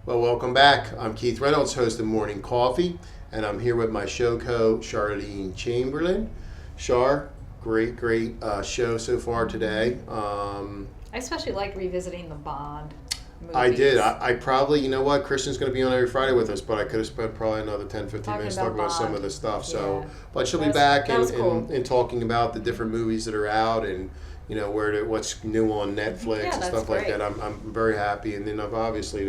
Well, welcome back. I'm Keith Reynolds, host of Morning Coffee, and I'm here with my show Charlene Chamberlain. Char, great show so far today. I especially like revisiting the Bond movies. I did. I probably, you know what, Kristen's going to be on every Friday with us, but I could have spent probably another 10, 15 minutes talking about some of the stuff. So, Yeah. but she'll be back cool. and talking about the different movies that are out and what's new on Netflix and that's stuff like great. that. I'm very happy, and then obviously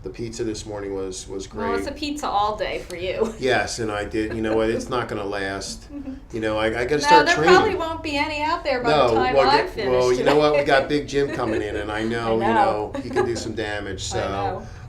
the pizza this morning was great. Well, it's a pizza all day for you. Yes, and I did. You know what? It's not going to last. I got to No, start there training. probably won't be any out there by the time I finish. Well, you know today. what? We got Big Jim coming in, and I know. He can do some damage. So,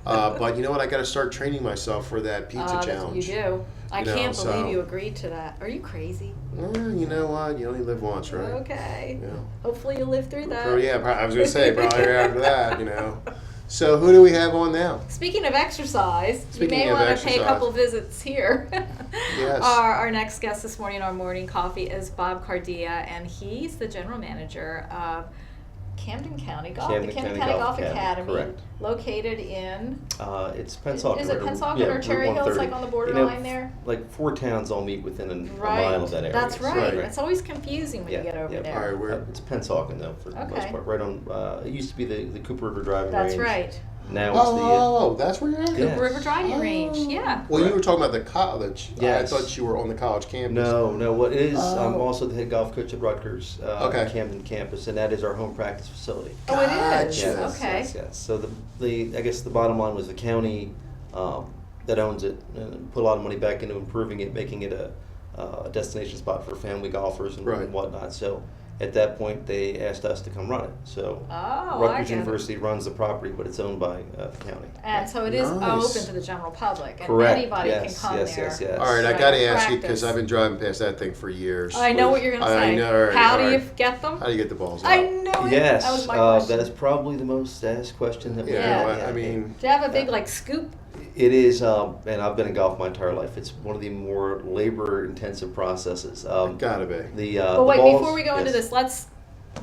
I know. but you know what? I got to start training myself for that pizza challenge. You do. I can't so- believe you agreed to that. Are you crazy? You know what? You only live once, right? Okay. Yeah. Hopefully you live through that. I was going to say probably after that. So who do we have on now? Speaking of exercise, Speaking you may of want to pay a exercise. couple visits here. Yes. Our next guest this morning, our morning coffee, is Bob Cardea, and he's the general manager of Camden County Golf, Camden the Camden County County Golf Golf Academy, Academy, correct. located in. It's Pensacola. Is it Pensacola or Cherry Hills, like on the borderline there? Like 4 towns all meet within a Right. mile of that area. That's right. Right. It's always confusing when you get over All there. right, we're It's Pensacola though, for the most Okay. part. Right on. It used to be the Cooper River Driving That's Range. right. Now it's Oh, that's where you're at? Yeah. Cooper River Driving Range, yeah. Well, you were talking about the college. Yes. I thought you were on the college campus. No. What it is? I'm Oh. also the head golf coach at Rutgers Okay. Camden campus, and that is our home practice facility. Oh, it is? Gotcha. Okay. Yes. So I guess the bottom line was the county that owns it put a lot of money back into improving it, making it a destination spot for family golfers and, Right. and whatnot. So at that point, they asked us to come run it. So Oh, I Rutgers get it. University runs the property, but it's owned by the county. And so it is Nice. open to the general public, and Correct. anybody Yes, can come yes, there. yes, yes. All right, I So got to ask you because practice. I've been driving past that thing for years. I know what you're going to I say. know, all right, How all do you right. get them? How do you get the balls out? I know it. Yes, That was my that question. is probably the most asked question that we Yeah, get. I mean, Do you have a big like scoop? It is, and I've been in golf my entire life. It's one of the more labor-intensive processes. gotta be. But wait, the balls, before we go into yes. this,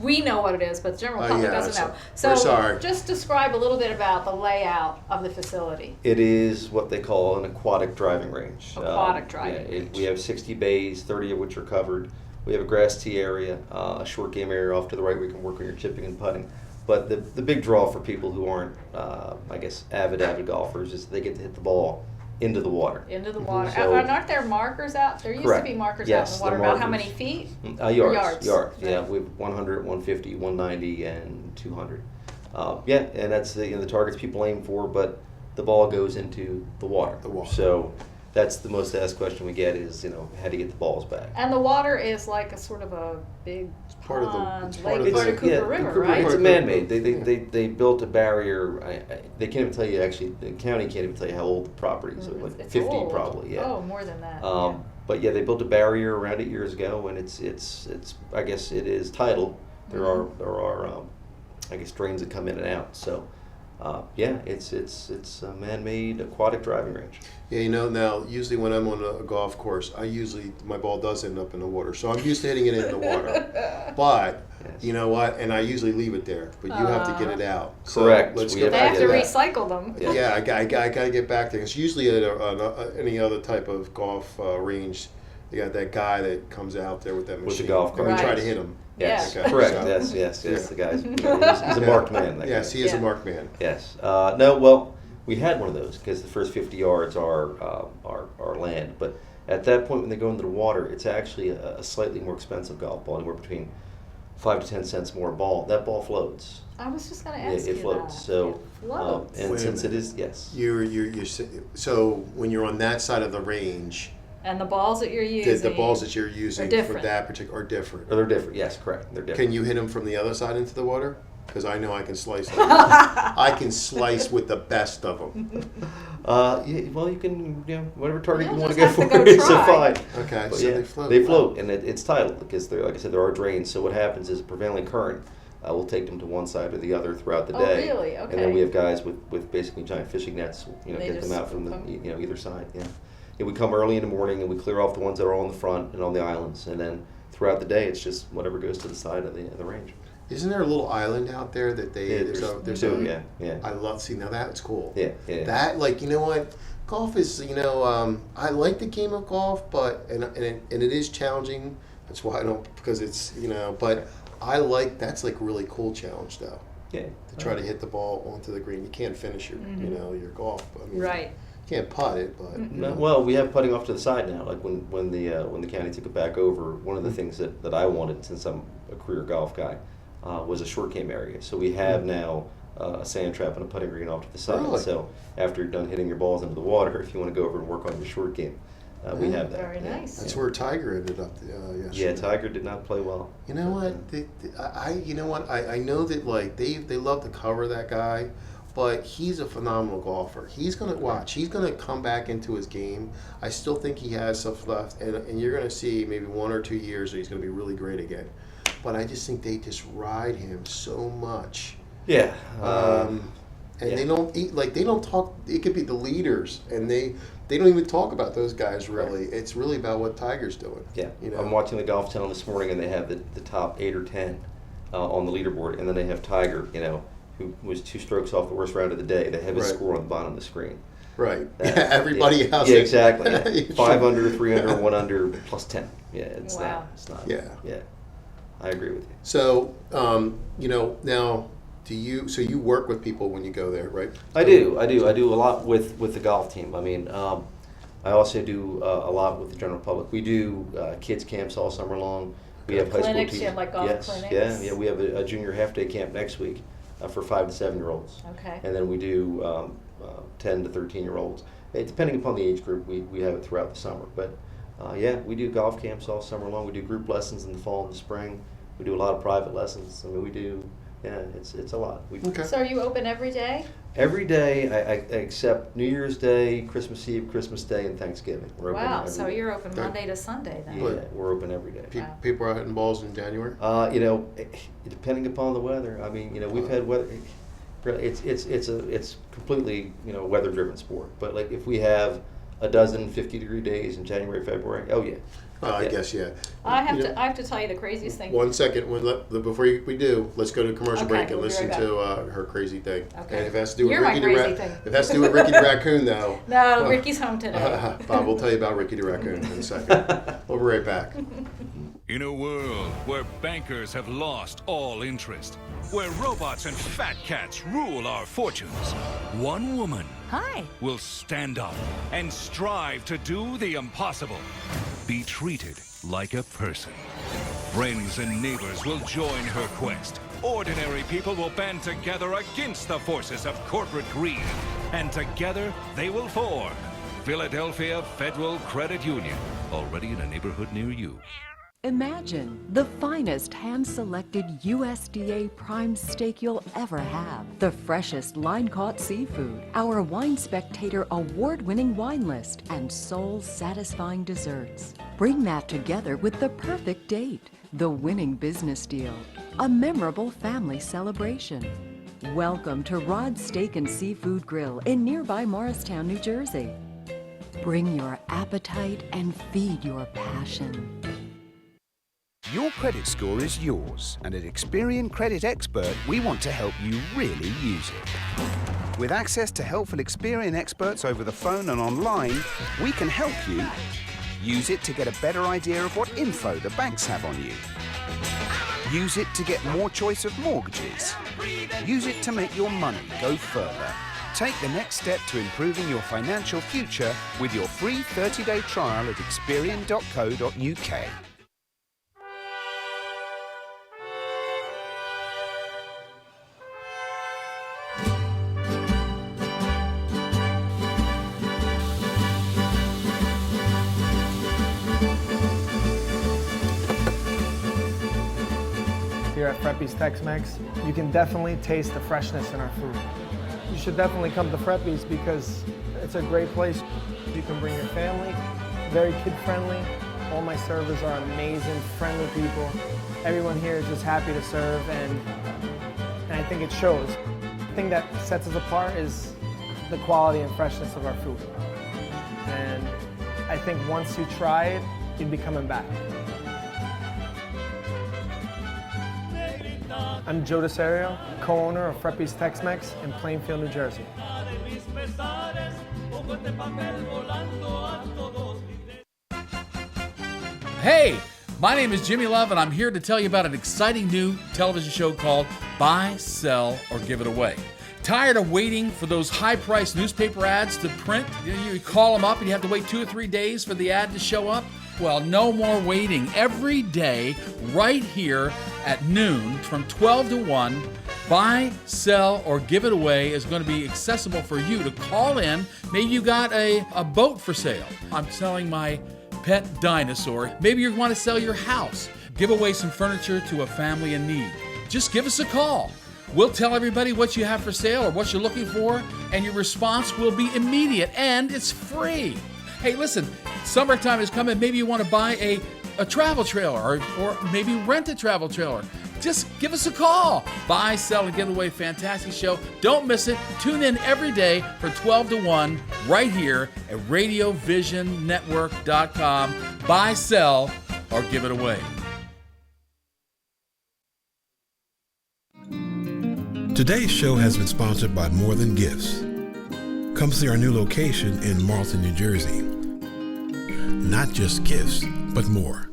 we know what it is, but the general public yeah, doesn't know. we're sorry. Just describe a little bit about the layout of the facility. It is what they call an aquatic driving range. Aquatic driving range. We have 60 bays, 30 of which are covered. We have a grass tee area, a short game area off to the right where you can work on your chipping and putting. But the big draw for people who aren't, I guess, avid golfers is they get to hit the ball into the water. Into the water. So- and aren't there markers out? There used Correct. to be markers Yes, out in the water the about how markers. many feet? Yards. Yards. Yeah, Right. we have 100, 150, 190, and 200. Yeah, and that's the targets people aim for, but the ball goes into the water. The water. So that's the most asked question we get is, how do you get the balls back? And the water is like a sort of a big part of the- pond, it's part lake, of the- part of Cooper River, Cooper- right? It's man-made. They built a barrier. They can't even tell you, actually, the county can't even tell you how old the property is. So like It's 50 old. probably, yeah. Oh, more than that. But yeah, they built a barrier around it years ago, and it's I guess it is tidal. There Mm-hmm. are I guess drains that come in and out. So yeah, it's a man-made aquatic driving range. Yeah, now usually when I'm on a golf course, my ball does end up in the water. So I'm used to hitting it in the water. But Yes. you know what? And I usually leave it there. But you have to get it out. So Correct. let's We go have They back have to to that. recycle them. Yeah. Yeah, I got to get back there. It's usually at any other type of golf range. You got that guy that comes out there with that machine. With the golf And we cart. try Right. to hit him. Yes, Yeah. correct. So- Yes. Yeah. The guy's he's a marked man. That Yes, guy. he is a Yeah. marked man. Yes. No. Well, we had one of those because the first 50 yards are land, but at that point when they go into the water, it's actually a slightly more expensive golf ball, anywhere between 5 to 10 cents more a ball. That ball floats. I was just going to Yeah, ask it you floats. that. So, It floats. and Wait a since it minute. is, yes, So when you're on that side of the range, And the balls that you're using. the balls that you're using for different. that particular are different. or they're different. Yes, correct. They're different. Can you hit them from the other side into the water? Because I know I can slice them. I can slice with the best of them. Yeah, well, you can, whatever target You'll you want to just go have to for go is try. fine. Okay, But so yeah, they float. They float, and it's tidal because, like I said, there are drains. So what happens is a prevailing current will take them to one side or the other throughout the Oh, day. really? And Okay. then we have guys with basically giant fishing nets, They get them just out from hook 'em? either side. Yeah. And we come early in the morning and we clear off the ones that are on the front and on the islands, and then throughout the day it's just whatever goes to the side of the range. Isn't there a little island out there that they? Yeah, there's two. Yeah. I love. See, now that's cool. Yeah. That, like, you know what? Golf is, I like the game of golf, but and it is challenging. That's why I don't, because it's, but I like, that's like really cool challenge though. Yeah. To try to hit the ball onto the green. You can't finish your, your golf. I mean, Right. You can't putt it, but. Well, we have putting off to the side now. Like when the county took it back over, one of the things that I wanted, since I'm a career golf guy, was a short game area. So we have now a sand trap and a putting green off to the side. Really? So after you're done hitting your balls into the water, if you want to go over and work on your short game, we have that. Very nice. That's where Tiger ended up yesterday. Yeah, Tiger did not play well. You know what? I know that, like, they love to cover that guy, but he's a phenomenal golfer. He's gonna watch. He's gonna come back into his game. I still think he has stuff left, and you're gonna see maybe 1 or 2 years that he's gonna be really great again. But I just think they just ride him so much. Yeah. They don't eat, like, they don't talk. It could be the leaders, and they don't even talk about those guys really. Right. It's really about what Tiger's doing. Yeah. I'm watching the Golf Channel this morning, and they have the top 8 or 10 on the leaderboard, and then they have Tiger, who was 2 strokes off the worst round of the day. They have his score on the bottom of the screen. Right. Everybody else. Yeah, exactly. 5 under, 3 under, 1 under, plus 10. Yeah, it's not. Yeah. I agree with you. So, now, you work with people when you go there, right? I do a lot with the golf team. I mean, I also do a lot with the general public. We do kids camps all summer long. We have high school clinics. teachers. You have like golf clinics. Yeah. We have a junior half-day camp next week for 5 to 7-year-olds. Okay. And then we do 10 to 13-year-olds. Depending upon the age group, we have it throughout the summer. But we do golf camps all summer long. We do group lessons in the fall and the spring. We do a lot of private lessons. I mean, we do. Yeah, it's a lot. Okay. So are you open every day? Every day, except New Year's Day, Christmas Eve, Christmas Day, and Thanksgiving. We're open every So day. you're open Monday to Sunday then? Yeah, we're open every day. Wow. People are hitting balls in January? Depending upon the weather. I mean, we've had weather. It's completely weather-driven sport. But like if we have a dozen 50-degree days in January, February, oh yeah. I guess, yeah. I have to tell you the craziest thing. 1 second. Before we do, let's go to a commercial break and we'll be listen right to her crazy thing. Okay. And if it has to do with You're my crazy thing. If it has to do with Ricky the Raccoon, though. No, Ricky's home today. Bob will tell you about Ricky the Raccoon in a second. We'll be right back. In a world where bankers have lost all interest, where robots and fat cats rule our fortunes, one woman will stand up and strive to do the impossible. Be treated like a person. Friends and neighbors will join her quest. Ordinary people will band together against the forces of corporate greed. And together they will form Philadelphia Federal Credit Union, already in a neighborhood near you. Imagine the finest hand-selected USDA prime steak you'll ever have. The freshest line-caught seafood, our Wine Spectator award-winning wine list, and soul-satisfying desserts. Bring that together with the perfect date, the winning business deal, a memorable family celebration. Welcome to Rod's Steak and Seafood Grill in nearby Morristown, New Jersey. Bring your appetite and feed your passion. Your credit score is yours, and at Experian Credit Expert, we want to help you really use it. With access to helpful Experian experts over the phone and online, we can help you use it to get a better idea of what info the banks have on you. Use it to get more choice of mortgages. Use it to make your money go further. Take the next step to improving your financial future with your free 30-day trial at experian.co.uk. Here at Freppi's Tex-Mex, you can definitely taste the freshness in our food. You should definitely come to Freppi's because it's a great place. You can bring your family, very kid-friendly. All my servers are amazing, friendly people. Everyone here is just happy to serve, and I think it shows. The thing that sets us apart is the quality and freshness of our food. And I think once you try it, you'd be coming back. I'm Joe DeSario, co-owner of Fretbee's Tex-Mex in Plainfield, New Jersey. Hey, my name is Jimmy Love, and I'm here to tell you about an exciting new television show called Buy, Sell, or Give It Away. Tired of waiting for those high-priced newspaper ads to print? You call them up and you have to wait 2 or 3 days for the ad to show up? Well, no more waiting. Every day, right here at noon, from 12 to 1, Buy, Sell, or Give It Away is going to be accessible for you to call in. Maybe you got a boat for sale. I'm selling my pet dinosaur. Maybe you want to sell your house. Give away some furniture to a family in need. Just give us a call. We'll tell everybody what you have for sale or what you're looking for, and your response will be immediate, and it's free. Hey, listen, summertime is coming. Maybe you want to buy a travel trailer or maybe rent a travel trailer. Just give us a call. Buy, Sell, and Give Away. Fantastic show. Don't miss it. Tune in every day from 12 to 1 right here at RadioVisionNetwork.com. Buy, Sell, or Give It Away. Today's show has been sponsored by More Than Gifts. Come see our new location in Marlton, New Jersey. Not just gifts, but more.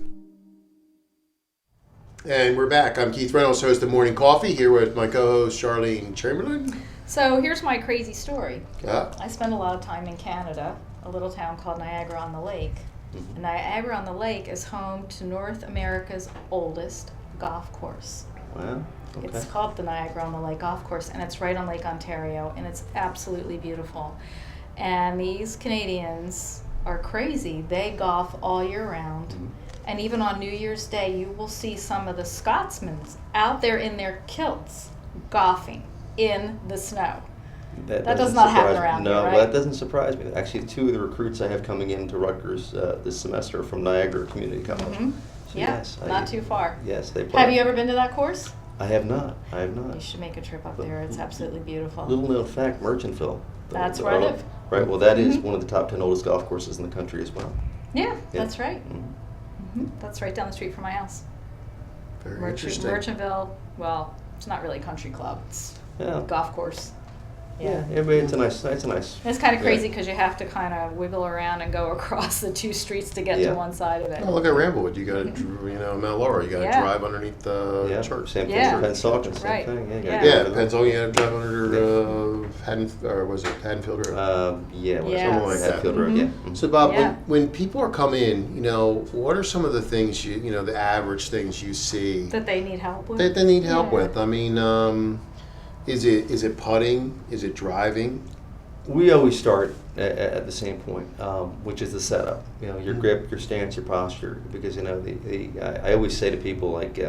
And we're back. I'm Keith Reynolds, host of Morning Coffee, here with my co-host Charlene Chamberlain. So here's my crazy story. Yeah. I spend a lot of time in Canada, a little town called Niagara-on-the-Lake. And Niagara-on-the-Lake is home to North America's oldest golf course. Wow. Okay. It's called the Niagara-on-the-Lake Golf Course, and it's right on Lake Ontario, and it's absolutely beautiful. And these Canadians are crazy. They golf all year round. Mm-hmm. And even on New Year's Day, you will see some of the Scotsmen out there in their kilts golfing in the snow. That does not happen around here, right? No, that doesn't surprise me. Actually, 2 of the recruits I have coming into Rutgers this semester are from Niagara Community College. Mm-hmm. So Yeah, yes, not too far. Yes, they play. Have you ever been to that course? I have not. You should make a trip up there. It's absolutely beautiful. Little known fact, Merchantville. That's where I live. Right, well that is one of the top 10 oldest golf courses in the country as well. Yeah, that's right. Mm-hmm. That's right down the street from my house. Very interesting. Merchantville, well, it's not really a country club. It's Yeah. a golf course. Yeah, it's a nice. It's kind of crazy because you have to kind of wiggle around and go across the 2 streets to get to one side of it. Oh, look at Ramblewood. You got to, Mount Laurel. You got to drive underneath the church. Same thing for Pennsauken, same Right. thing. Yeah, Pennsauken. You had to drive under Haddonfield Road? Yeah, it was something like that. Haddonfield Road. Yeah. Mm-hmm. So Bob, when people are coming in, what are some of the things the average things you see that they need help with? That they need help with. I mean, is it putting? Is it driving? We always start at the same point, which is the setup. Your grip, your stance, your posture. Because I always say to people, like,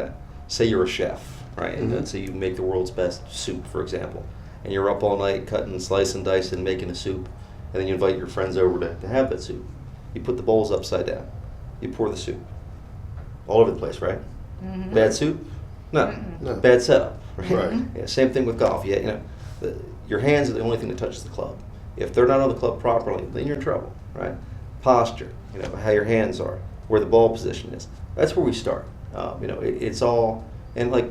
say you're a chef, right? And let's say you make the world's best soup, for example, and you're up all night cutting, slicing, dicing, making a soup, and then you invite your friends over to have that soup. You put the bowls upside down. You pour the soup all over the place, right? Mm-hmm. Bad soup? No. Bad setup. Right. Yeah, same thing with golf. Your hands are the only thing that touches the club. If they're not on the club properly, then you're in trouble, right? Posture, how your hands are, where the ball position is. That's where we start. It's all, and like,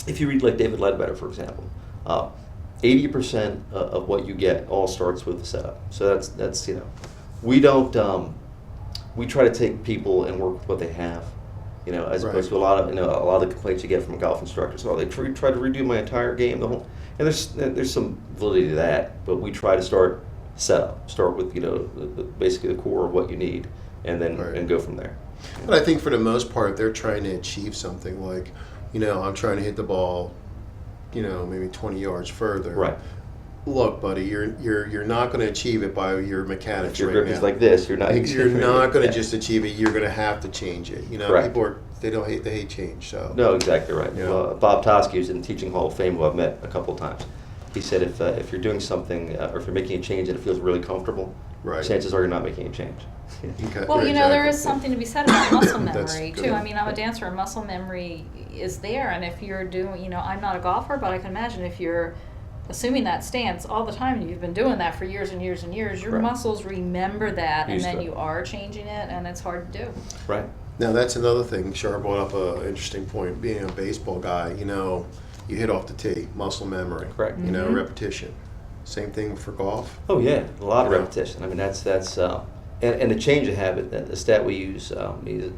if you read like David Ledbetter, for example, 80% of what you get all starts with the setup. So that's we don't, we try to take people and work with what they have. As opposed to a lot of the complaints you get from a golf instructor. So they try to redo my entire game, and there's some validity to that. But we try to start with basically the core of what you need, and then and go from there. But I think for the most part, they're trying to achieve something like, I'm trying to hit the ball, maybe 20 yards further. Right. Look, buddy, you're not going to achieve it by your mechanics if your right grip now. is like this, you're not going to just achieve it. You're going to have to change it. People they hate change. So no, exactly right. Bob Toski, who's in the Teaching Hall of Fame, who I've met a couple of times, he said if you're doing something or if you're making a change and it feels really comfortable, chances are you're not making a change. Okay. Well, there is something to be said about muscle memory too. I mean, I'm a dancer, and muscle memory is there. And if you're doing, I'm not a golfer, but I can imagine if you're assuming that stance all the time, and you've been doing that for years and years and years, your muscles remember that, and then you are changing it, and it's hard to do. Right. Now that's another thing. Char brought up an interesting point. Being a baseball guy, you hit off the tee, muscle memory. Correct. Repetition. Same thing for golf. Oh yeah, a lot of repetition. I mean, that's and a change of habit. The stat we use is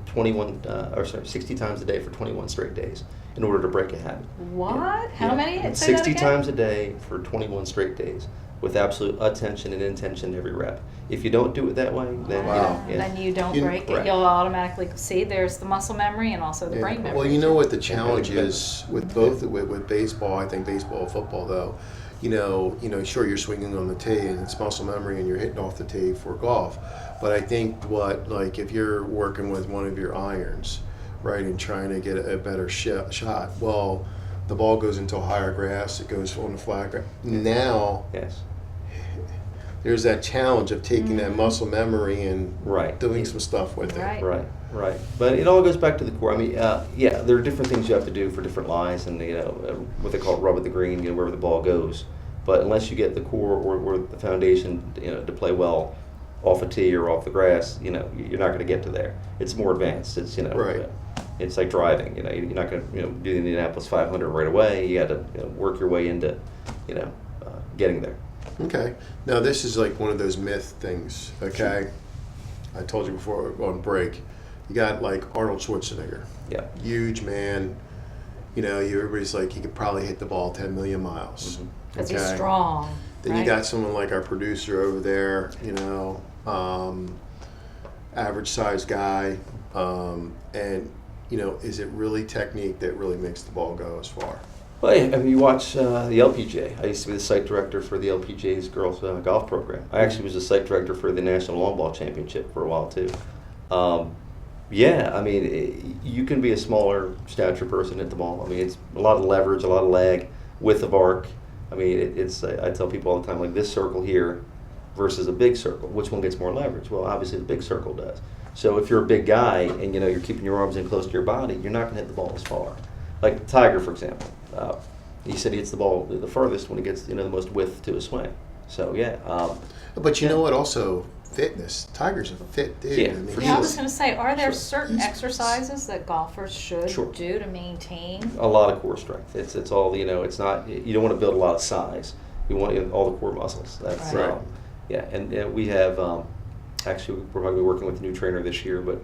60 times a day for 21 straight days in order to break a habit. What? How many? Say 60 that again? times a day for 21 straight days with absolute attention and intention every rep. If you don't do it that way, then then you don't break it. You'll automatically see there's the muscle memory and also the brain memory. Well, you know what the challenge is with both with baseball. I think baseball, football, though. Sure, you're swinging on the tee and it's muscle memory and you're hitting off the tee for golf. But I think if you're working with one of your irons, right, and trying to get a better shot, well, the ball goes into higher grass, it goes on the flat grass. Now, there's that challenge of taking that muscle memory and doing some stuff with it. Right. But it all goes back to the core. I mean, there are different things you have to do for different lies, and what they call rub at the green, wherever the ball goes. But unless you get the core or the foundation, to play well off a tee or off the grass, you're not going to get to there. It's more advanced. It's it's like driving. You're not going to do the Indianapolis 500 right away. You got to work your way into getting there. Okay. Now this is like one of those myth things. Okay. I told you before on break. You got like Arnold Schwarzenegger. Yeah. Huge man. Everybody's like he could probably hit the ball 10 million miles. Because he's strong. Then you got someone like our producer over there. Average sized guy. And is it really technique that really makes the ball go as far? Well, I mean, you watch the LPGA. I used to be the site director for the LPGA's girls golf program. I actually was the site director for the National Long Ball Championship for a while too. I mean, you can be a smaller stature person at the ball. I mean, it's a lot of leverage, a lot of lag, width of arc. I mean, I tell people all the time, like this circle here versus a big circle, which one gets more leverage? Well, obviously the big circle does. So if you're a big guy and you're keeping your arms in close to your body, you're not going to hit the ball as far. Like Tiger, for example, he said he hits the ball the furthest when he gets the most width to his swing. So But you know what? Also, fitness. Tiger's a fit dude. Yeah, I was going to say, are there certain exercises that golfers should do to maintain? A lot of core strength. It's all It's not. You don't want to build a lot of size. You want all the core muscles. That's right. And we have. Actually, we're probably working with a new trainer this year, but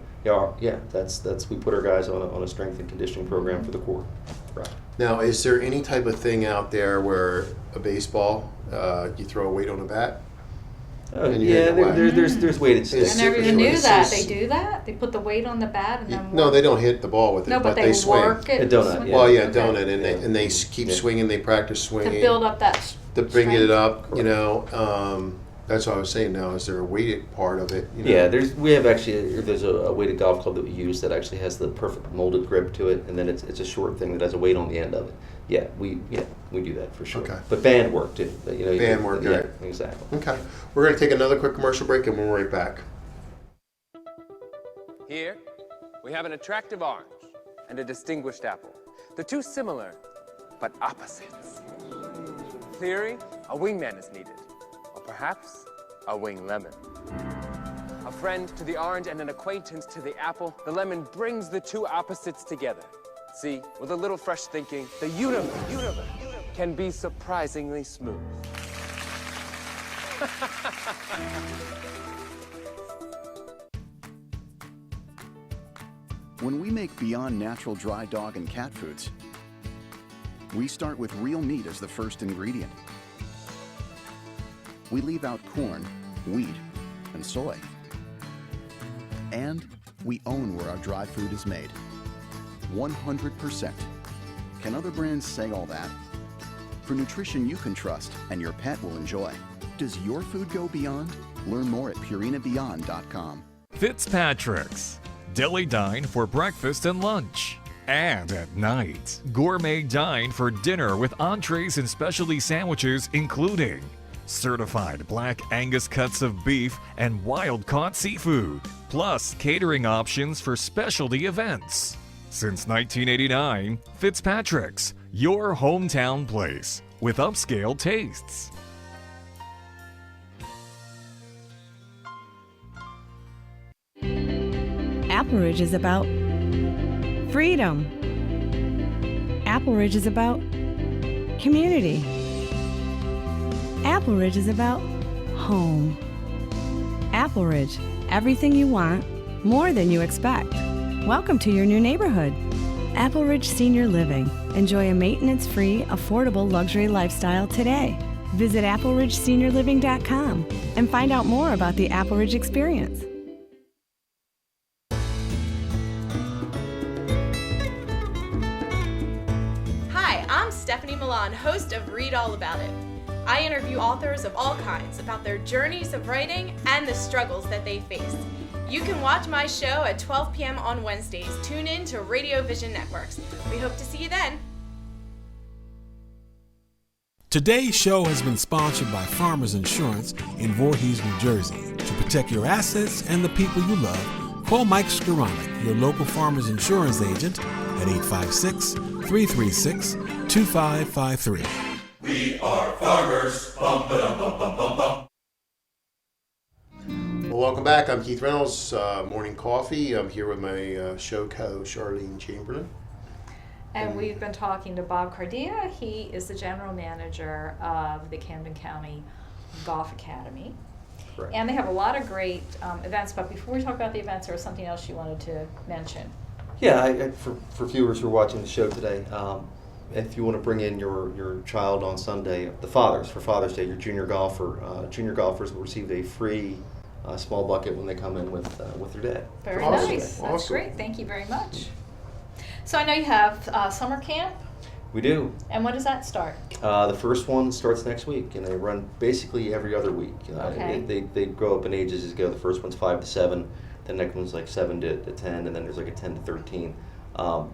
that's we put our guys on a strength and conditioning program for the core. Right. Now, is there any type of thing out there where a baseball, you throw a weight on a bat? There's weighted sticks. I never even knew that. They do that? They put the weight on the bat and then No, they don't hit the ball with it, but they swing. Work it. A donut. Well, donut, and they keep swinging. They practice swinging to build up that to bring it up. That's what I was saying. Now, is there a weighted part of it? Yeah, there's a weighted golf club that we use that actually has the perfect molded grip to it, and then it's a short thing that has a weight on the end of it. Yeah, we do that for sure. Okay. But band work too. Band work, right? Exactly. Okay, we're going to take another quick commercial break, and we'll be right back. Here, we have an attractive orange and a distinguished apple. The two similar, but opposites. Theory, a wingman is needed. Perhaps a wing lemon. A friend to the orange and an acquaintance to the apple, the lemon brings the two opposites together. See, with a little fresh thinking, the universe can be surprisingly smooth. When we make Beyond Natural dry dog and cat foods, we start with real meat as the first ingredient. We leave out corn, wheat, and soy. And we own where our dry food is made. 100%. Can other brands say all that? For nutrition you can trust and your pet will enjoy. Does your food go beyond? Learn more at purinabeyond.com. Fitzpatrick's. Deli Dine for breakfast and lunch. And at night, Gourmet Dine for dinner with entrees and specialty sandwiches including certified black Angus cuts of beef and wild-caught seafood, plus catering options for specialty events. Since 1989, Fitzpatrick's, your hometown place with upscale tastes. Apple Ridge is about freedom. Apple Ridge is about community. Apple Ridge is about home. Apple Ridge, everything you want, more than you expect. Welcome to your new neighborhood. Apple Ridge Senior Living. Enjoy a maintenance-free, affordable luxury lifestyle today. Visit appleridgeseniorliving.com and find out more about the Apple Ridge experience. Hi, I'm Stephanie Milan, host of Read All About It. I interview authors of all kinds about their journeys of writing and the struggles that they face. You can watch my show at 12 p.m. on Wednesdays. Tune in to Radio Vision Networks. We hope to see you then. Today's show has been sponsored by Farmers Insurance in Voorhees, New Jersey. To protect your assets and the people you love, call Mike Skoranek, your local Farmers Insurance agent, at 856-336-2553. We are farmers. Bum, ba-dum, bum, bum, bum, bum. Well, welcome back. I'm Keith Reynolds, Morning Coffee. I'm here with my show co-host, Charlene Chamberlain. And we've been talking to Bob Cardea. He is the general manager of the Camden County Golf Academy. Correct. And they have a lot of great events. But before we talk about the events, there was something else you wanted to mention. Yeah, for viewers who are watching the show today, if you want to bring in your child on Sunday, for Father's Day, your junior golfers will receive a free small bucket when they come in with their dad. Very Awesome. nice. That's Awesome. great. Thank you very much. So I know you have summer camp. We do. And when does that start? The first one starts next week, and they run basically every other week. Okay. They grow up in ages as you go. The first one's 5 to 7, the next one's like 7 to 10, and then there's like a 10 to 13. But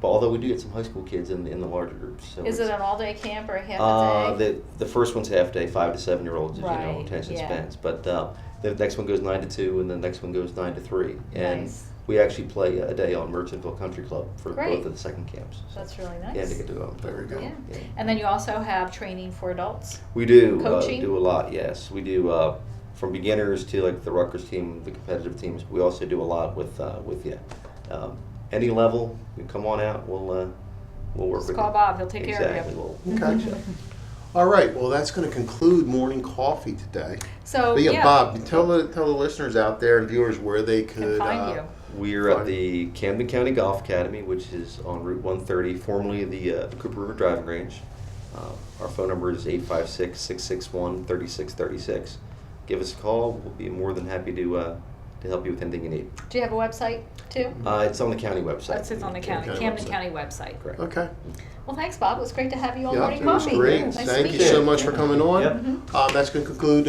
although we do get some high school kids in the larger groups. So Is it an all-day camp or a half a day? The first one's half day, 5 to 7-year-olds, as you know, Right, attention yeah. spans. But the next one goes 9 to 2, and the next one goes 9 to 3. And Nice. we actually play a day on Merchantville Country Club for Great. both of the second camps. So, That's really nice. yeah, to get to go. Very good. Yeah. And then you also have training for adults. We do Coaching? do a lot. Yes, we do from beginners to like the Rutgers team, the competitive teams. We also do a lot with you. Any level, you come on out. We'll work Just with call you. Bob. He'll take care of you. Exactly. We'll Okay. reach out. All right. Well, that's going to conclude Morning Coffee today. So But yeah, yeah, Bob, tell the listeners out there and viewers where they can could find you. We're at the Camden County Golf Academy, which is on Route 130, formerly the Cooper River Driving Range. Our phone number is 856-661-3636. Give us a call. We'll be more than happy to help you with anything you need. Do you have a website too? It's on the county website. It's on the Camden County website. Correct. Okay. Well, thanks, Bob. It was great to have you on Yeah, Morning it was Coffee. great. Nice to Thank meet you so much for coming on. Yep. That's going to conclude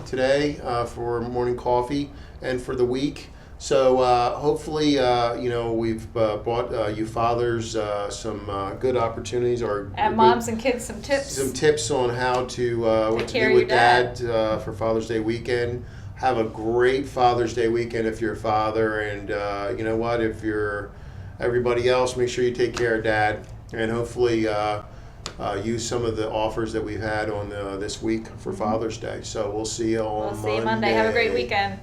today for Morning Coffee and for the week. So hopefully, we've brought you fathers some good opportunities or And moms and kids some tips. Some tips on how to what to care do of with your dad. for Father's Day weekend. Have a great Father's Day weekend if you're a father, and you know what? If you're everybody else, make sure you take care of Dad, and hopefully use some of the offers that we've had on this week for Father's Day. So we'll see you on We'll see you Monday. Have a great weekend.